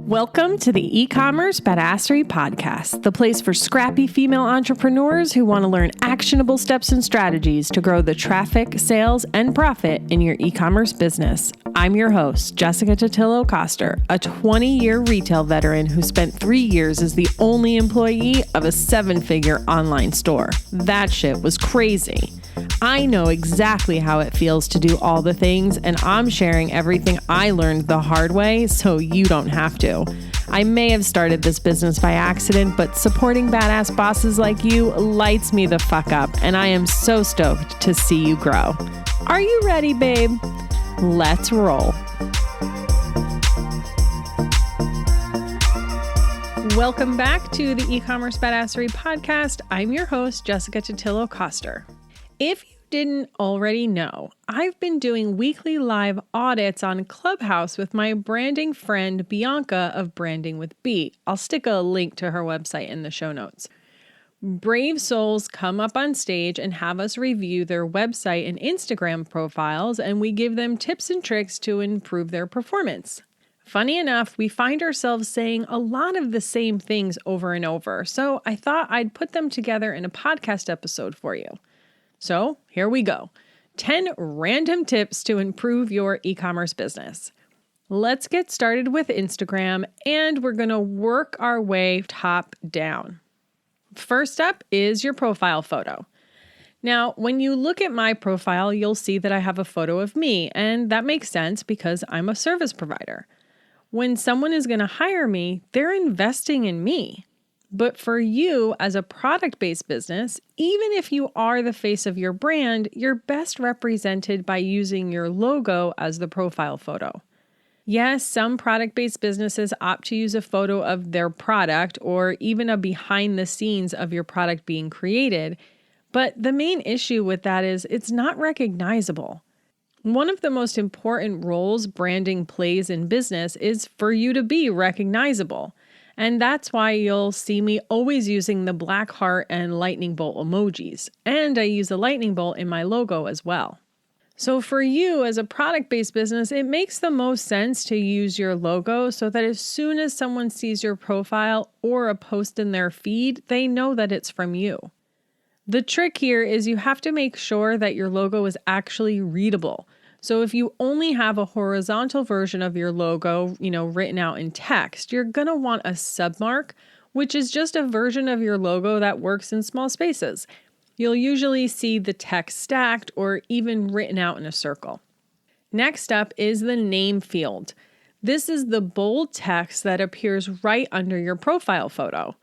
Welcome to the eCommerce Badassery podcast, the place for scrappy female entrepreneurs who want to learn actionable steps and strategies to grow the traffic, sales, and profit in your e-commerce business. I'm your host, Jessica Totillo-Coster, a 20-year retail veteran who spent 3 years as the only employee of a 7-figure online store. That shit was crazy. I know exactly how it feels to do all the things, and I'm sharing everything I learned the hard way so you don't have to. I may have started this business by accident, but supporting badass bosses like you lights me the fuck up, and I am so stoked to see you grow. Are you ready, babe? Let's roll. Welcome back to the eCommerce Badassery podcast. I'm your host, Jessica Totillo-Coster. If you didn't already know, I've been doing weekly live audits on Clubhouse with my branding friend Bianca of Branding with B. I'll stick a link to her website in the show notes. Brave souls come up on stage and have us review their website and Instagram profiles, and we give them tips and tricks to improve their performance. Funny enough, we find ourselves saying a lot of the same things over and over, so I thought I'd put them together in a podcast episode for you. So here we go. 10 random tips to improve your e-commerce business. Let's get started with Instagram, and we're going to work our way top down. First up is your profile photo. Now, when you look at my profile, you'll see that I have a photo of me, and that makes sense because I'm a service provider. When someone is going to hire me, they're investing in me. But for you as a product-based business, even if you are the face of your brand, you're best represented by using your logo as the profile photo. Yes, some product-based businesses opt to use a photo of their product or even a behind the scenes of your product being created, but the main issue with that is it's not recognizable. One of the most important roles branding plays in business is for you to be recognizable. And that's why you'll see me always using the black heart and lightning bolt emojis. And I use a lightning bolt in my logo as well. So for you as a product-based business, it makes the most sense to use your logo so that as soon as someone sees your profile or a post in their feed, they know that it's from you. The trick here is you have to make sure that your logo is actually readable. So if you only have a horizontal version of your logo, written out in text, you're going to want a submark, which is just a version of your logo that works in small spaces. You'll usually see the text stacked or even written out in a circle. Next up is the name field. This is the bold text that appears right under your profile photo.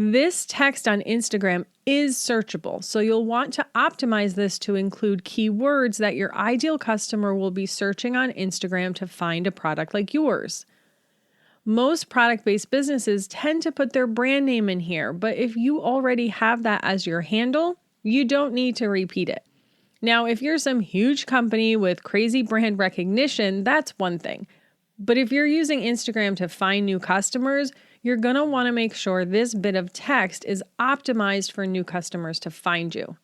This text on Instagram is searchable, so you'll want to optimize this to include keywords that your ideal customer will be searching on Instagram to find a product like yours. Most product-based businesses tend to put their brand name in here, but if you already have that as your handle, you don't need to repeat it. Now, if you're some huge company with crazy brand recognition, that's one thing. But if you're using Instagram to find new customers, you're going to want to make sure this bit of text is optimized for new customers to find you.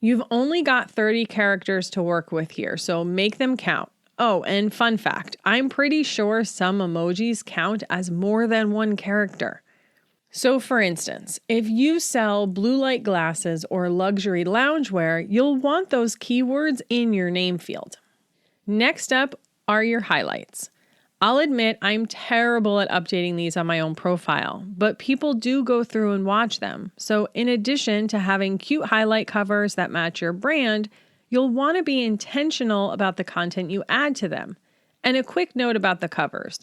You've only got 30 characters to work with here, so make them count. Oh, and fun fact, I'm pretty sure some emojis count as more than one character. So for instance, if you sell blue light glasses or luxury loungewear, you'll want those keywords in your name field. Next up are your highlights. I'll admit I'm terrible at updating these on my own profile, but people do go through and watch them. So in addition to having cute highlight covers that match your brand, you'll want to be intentional about the content you add to them. And a quick note about the covers.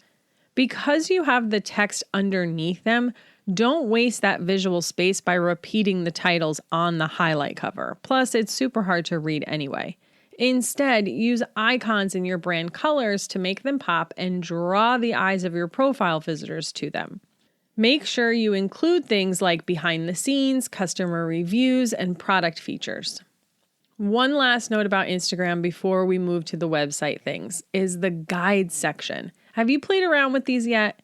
Because you have the text underneath them, don't waste that visual space by repeating the titles on the highlight cover. Plus, it's super hard to read anyway. Instead, use icons in your brand colors to make them pop and draw the eyes of your profile visitors to them. Make sure you include things like behind the scenes, customer reviews, and product features. One last note about Instagram before we move to the website things is the guides section. Have you played around with these yet?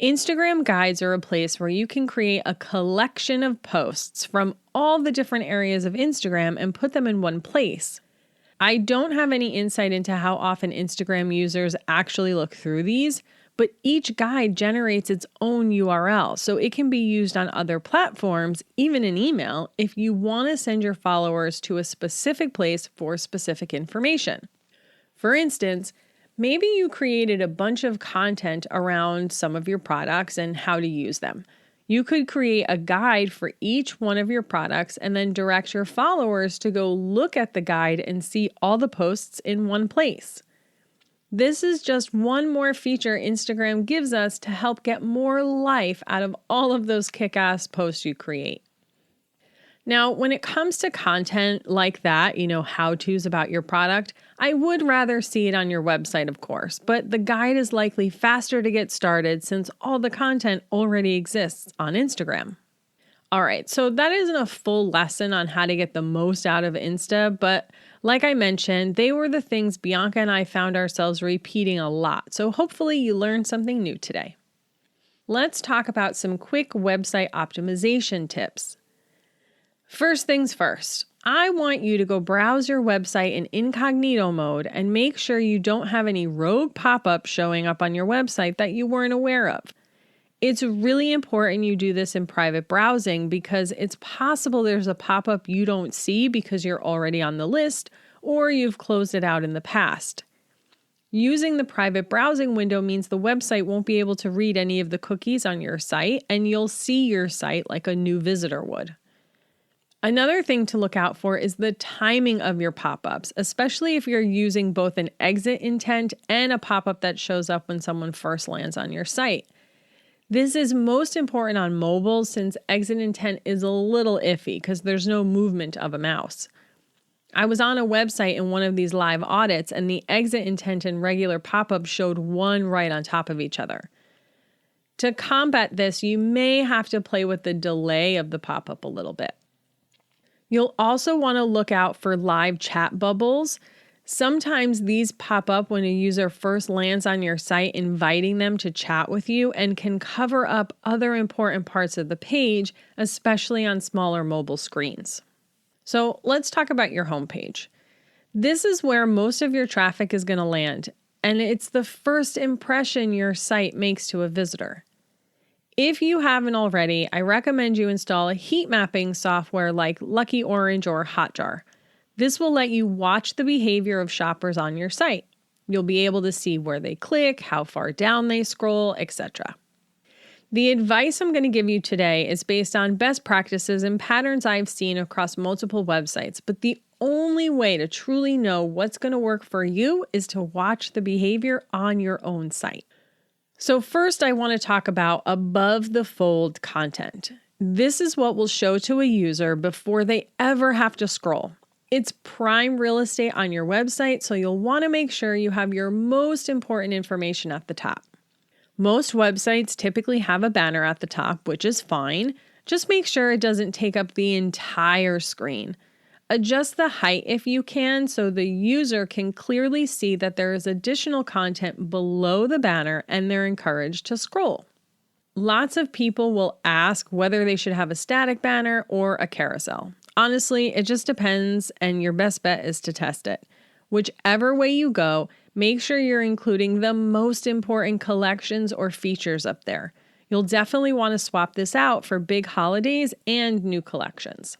Instagram guides are a place where you can create a collection of posts from all the different areas of Instagram and put them in one place. I don't have any insight into how often Instagram users actually look through these, but each guide generates its own URL, so it can be used on other platforms, even in email, if you want to send your followers to a specific place for specific information. For instance, maybe you created a bunch of content around some of your products and how to use them. You could create a guide for each one of your products and then direct your followers to go look at the guide and see all the posts in one place. This is just one more feature Instagram gives us to help get more life out of all of those kick-ass posts you create. Now, when it comes to content like that, how-tos about your product, I would rather see it on your website, of course, but the guide is likely faster to get started since all the content already exists on Instagram. All right, so that isn't a full lesson on how to get the most out of Insta, but like I mentioned, they were the things Bianca and I found ourselves repeating a lot, so hopefully you learned something new today. Let's talk about some quick website optimization tips. First things first, I want you to go browse your website in incognito mode and make sure you don't have any rogue pop-ups showing up on your website that you weren't aware of. It's really important you do this in private browsing because it's possible there's a pop-up you don't see because you're already on the list or you've closed it out in the past. Using the private browsing window means the website won't be able to read any of the cookies on your site and you'll see your site like a new visitor would. Another thing to look out for is the timing of your pop-ups, especially if you're using both an exit intent and a pop-up that shows up when someone first lands on your site. This is most important on mobile since exit intent is a little iffy because there's no movement of a mouse. I was on a website in one of these live audits and the exit intent and regular pop-up showed one right on top of each other. To combat this, you may have to play with the delay of the pop-up a little bit. You'll also want to look out for live chat bubbles. Sometimes these pop up when a user first lands on your site, inviting them to chat with you and can cover up other important parts of the page, especially on smaller mobile screens. So let's talk about your homepage. This is where most of your traffic is going to land, and it's the first impression your site makes to a visitor. If you haven't already, I recommend you install a heat mapping software like Lucky Orange or Hotjar. This will let you watch the behavior of shoppers on your site. You'll be able to see where they click, how far down they scroll, etc. The advice I'm going to give you today is based on best practices and patterns I've seen across multiple websites, but the only way to truly know what's going to work for you is to watch the behavior on your own site. So first, I want to talk about above the fold content. This is what will show to a user before they ever have to scroll. It's prime real estate on your website, so you'll want to make sure you have your most important information at the top. Most websites typically have a banner at the top, which is fine. Just make sure it doesn't take up the entire screen. Adjust the height if you can so the user can clearly see that there is additional content below the banner and they're encouraged to scroll. Lots of people will ask whether they should have a static banner or a carousel. Honestly, it just depends, and your best bet is to test it. Whichever way you go, make sure you're including the most important collections or features up there. You'll definitely want to swap this out for big holidays and new collections.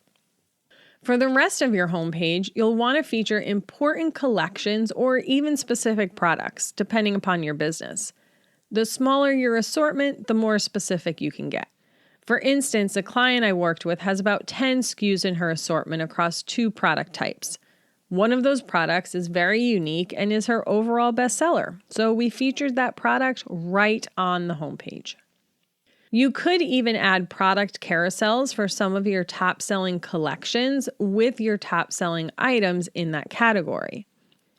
For the rest of your homepage, you'll want to feature important collections or even specific products, depending upon your business. The smaller your assortment, the more specific you can get. For instance, a client I worked with has about 10 SKUs in her assortment across 2 product types. One of those products is very unique and is her overall bestseller, so we featured that product right on the homepage. You could even add product carousels for some of your top-selling collections with your top-selling items in that category.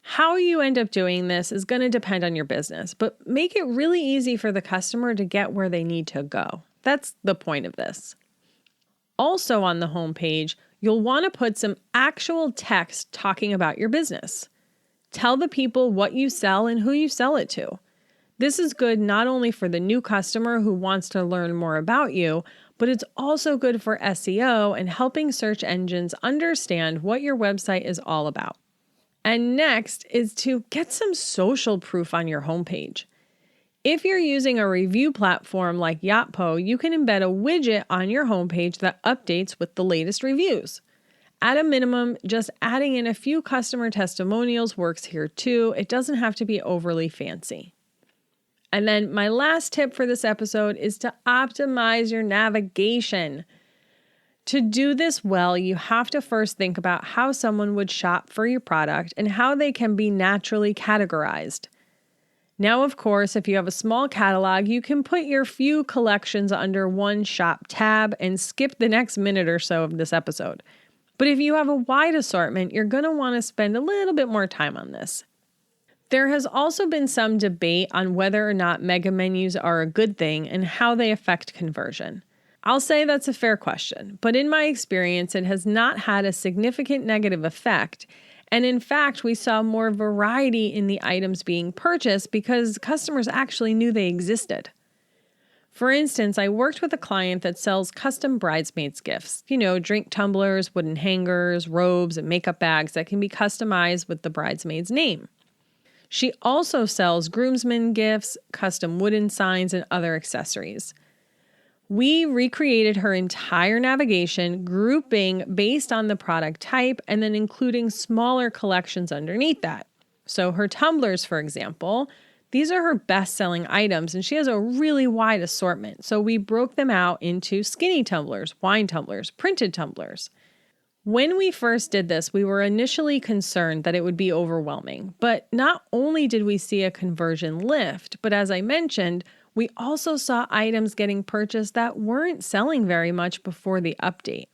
How you end up doing this is going to depend on your business, but make it really easy for the customer to get where they need to go. That's the point of this. Also on the homepage, you'll want to put some actual text talking about your business. Tell the people what you sell and who you sell it to. This is good not only for the new customer who wants to learn more about you, but it's also good for SEO and helping search engines understand what your website is all about. And next is to get some social proof on your homepage. If you're using a review platform like Yotpo, you can embed a widget on your homepage that updates with the latest reviews. At a minimum, just adding in a few customer testimonials works here too. It doesn't have to be overly fancy. And then my last tip for this episode is to optimize your navigation. To do this well, you have to first think about how someone would shop for your product and how they can be naturally categorized. Now, of course, if you have a small catalog, you can put your few collections under one shop tab and skip the next minute or so of this episode. But if you have a wide assortment, you're going to want to spend a little bit more time on this. There has also been some debate on whether or not mega menus are a good thing and how they affect conversion. I'll say that's a fair question, but in my experience, it has not had a significant negative effect. And in fact, we saw more variety in the items being purchased because customers actually knew they existed. For instance, I worked with a client that sells custom bridesmaids gifts, drink tumblers, wooden hangers, robes, and makeup bags that can be customized with the bridesmaid's name. She also sells groomsmen gifts, custom wooden signs, and other accessories. We recreated her entire navigation, grouping based on the product type and then including smaller collections underneath that. So her tumblers, for example, these are her best-selling items, and she has a really wide assortment. So we broke them out into skinny tumblers, wine tumblers, printed tumblers. When we first did this, we were initially concerned that it would be overwhelming. But not only did we see a conversion lift, but as I mentioned, we also saw items getting purchased that weren't selling very much before the update.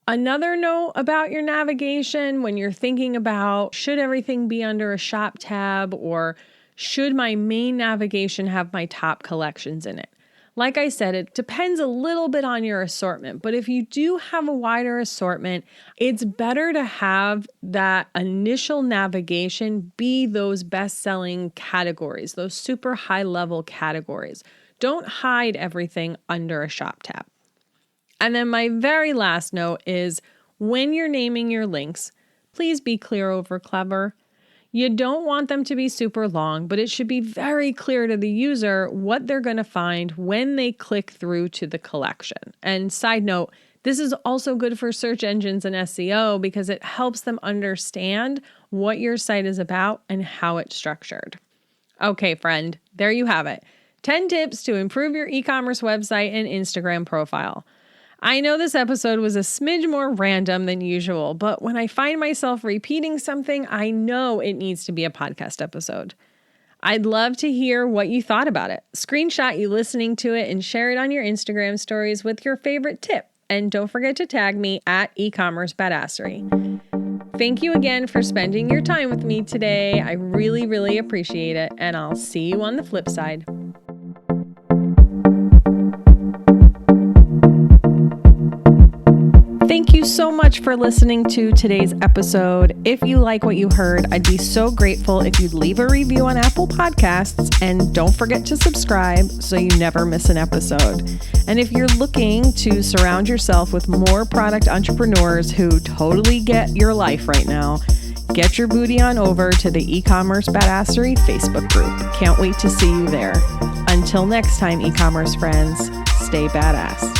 Another note about your navigation when you're thinking about should everything be under a shop tab or should my main navigation have my top collections in it? Like I said, it depends a little bit on your assortment, but if you do have a wider assortment, it's better to have that initial navigation be those best-selling categories, those super high-level categories. Don't hide everything under a shop tab. And then my very last note is when you're naming your links, please be clear over clever. You don't want them to be super long, but it should be very clear to the user what they're going to find when they click through to the collection. And side note, this is also good for search engines and SEO because it helps them understand what your site is about and how it's structured. Okay, friend, there you have it. 10 tips to improve your e-commerce website and Instagram profile. I know this episode was a smidge more random than usual, but when I find myself repeating something, I know it needs to be a podcast episode. I'd love to hear what you thought about it. Screenshot you listening to it and share it on your Instagram stories with your favorite tip. And don't forget to tag me at eCommerce Badassery. Thank you again for spending your time with me today. I really, really appreciate it, and I'll see you on the flip side. Thank you so much for listening to today's episode. If you like what you heard, I'd be so grateful if you'd leave a review on Apple Podcasts, and don't forget to subscribe so you never miss an episode. And if you're looking to surround yourself with more product entrepreneurs who totally get your life right now, get your booty on over to the eCommerce Badassery Facebook group. Can't wait to see you there. Until next time, e-commerce friends, stay badass.